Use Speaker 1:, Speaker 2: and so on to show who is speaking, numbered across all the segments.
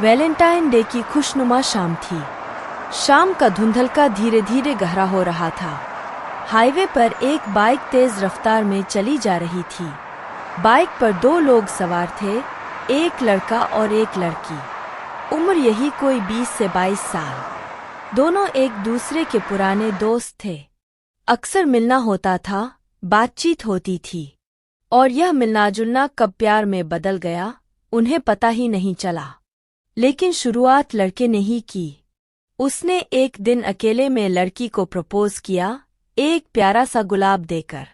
Speaker 1: Valentine day की खुशनुमा शाम थी। शाम का धुंधलका धीरे धीरे गहरा हो रहा था। हाईवे पर एक बाइक तेज रफ्तार में चली जा रही थी। बाइक पर दो लोग सवार थे, एक लड़का और एक लड़की। उम्र यही कोई 20 से 22 साल। दोनों एक दूसरे के पुराने दोस्त थे। अक्सर मिलना होता था, बातचीत होती थी, और यह मिलना जुलना कब प्यार में बदल गया उन्हें पता ही नहीं चला। लेकिन शुरुआत लड़के ने ही की। उसने एक दिन अकेले में लड़की को प्रपोज किया, एक प्यारा सा गुलाब देकर।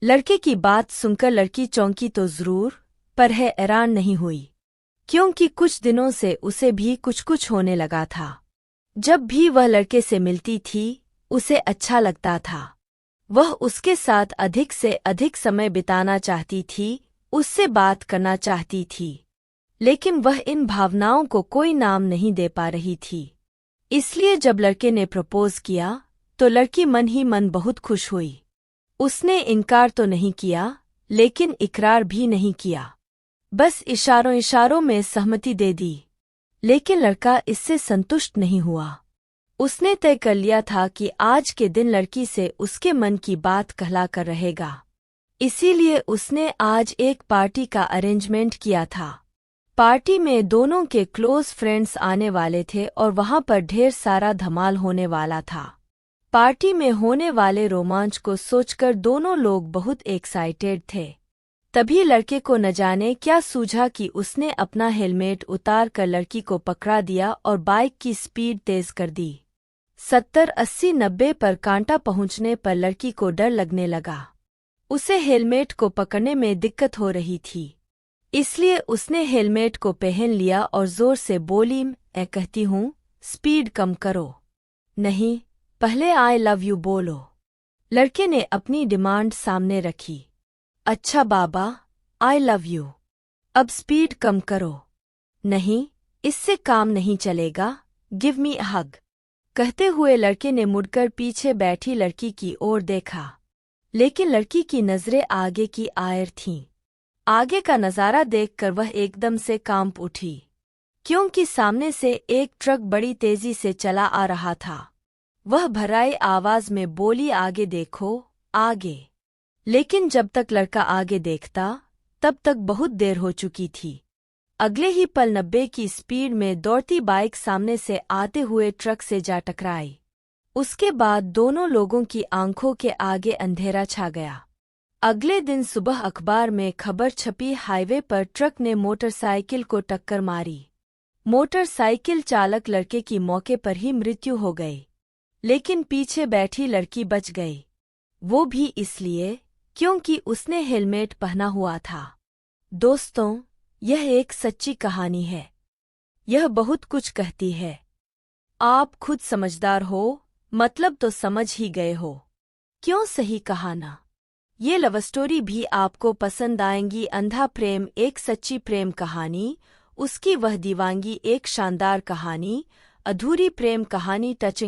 Speaker 1: लड़के की बात सुनकर लड़की चौंकी तो जरूर, पर हैरान नहीं हुई, क्योंकि कुछ दिनों से उसे भी कुछ होने लगा था। जब भी वह लड़के से मिलती थी उसे अच्छा लगता था। वह उसके साथ अधिक से अधिक समय बिताना चाहती थी, उससे बात करना चाहती थी, लेकिन वह इन भावनाओं को कोई नाम नहीं दे पा रही थी। इसलिए जब लड़के ने प्रपोज किया तो लड़की मन ही मन बहुत खुश हुई। उसने इनकार तो नहीं किया, लेकिन इकरार भी नहीं किया, बस इशारों में सहमति दे दी। लेकिन लड़का इससे संतुष्ट नहीं हुआ। उसने तय कर लिया था कि आज के दिन लड़की से उसके मन की बात कहला कर रहेगा। इसीलिए उसने आज एक पार्टी का अरेंजमेंट किया था। पार्टी में दोनों के क्लोज फ्रेंड्स आने वाले थे और वहां पर ढेर सारा धमाल होने वाला था। पार्टी में होने वाले रोमांच को सोचकर दोनों लोग बहुत एक्साइटेड थे। तभी लड़के को न जाने क्या सूझा कि उसने अपना हेलमेट उतार कर लड़की को पकड़ा दिया और बाइक की स्पीड तेज कर दी। 70, 80, 90 पर कांटा पहुंचने पर लड़की को डर लगने लगा। उसे हेलमेट को पकड़ने में दिक्कत हो रही थी, इसलिए उसने हेलमेट को पहन लिया और जोर से बोली, मैं कहती हूँ स्पीड कम करो। नहीं, पहले आई लव यू बोलो। लड़के ने अपनी डिमांड सामने रखी। अच्छा बाबा, आई लव यू। अब स्पीड कम करो। नहीं, इससे काम नहीं चलेगा, गिव मी अ हग। कहते हुए लड़के ने मुड़कर पीछे बैठी लड़की की ओर देखा, लेकिन लड़की की नजरें आगे की आयर थीं। आगे का नजारा देखकर वह एकदम से कांप उठी, क्योंकि सामने से एक ट्रक बड़ी तेजी से चला आ रहा था। वह भर्राई आवाज में बोली, आगे देखो, आगे। लेकिन जब तक लड़का आगे देखता तब तक बहुत देर हो चुकी थी। अगले ही पल 90 की स्पीड में दौड़ती बाइक सामने से आते हुए ट्रक से जा टकराई। उसके बाद दोनों लोगों की आंखों के आगे अंधेरा छा गया। अगले दिन सुबह अखबार में खबर छपी, हाईवे पर ट्रक ने मोटरसाइकिल को टक्कर मारी। मोटरसाइकिल चालक लड़के की मौके पर ही मृत्यु हो गई, लेकिन पीछे बैठी लड़की बच गई। वो भी इसलिए क्योंकि उसने हेलमेट पहना हुआ था। दोस्तों, यह एक सच्ची कहानी है। यह बहुत कुछ कहती है। आप खुद समझदार हो, मतलब तो समझ ही गए हो। क्यों सही कहा ना? ये लव स्टोरी भी आपको पसंद आएंगी। अंधा प्रेम एक सच्ची प्रेम कहानी, उसकी वह दीवानगी एक शानदार कहानी, अधूरी प्रेम कहानी टचिंग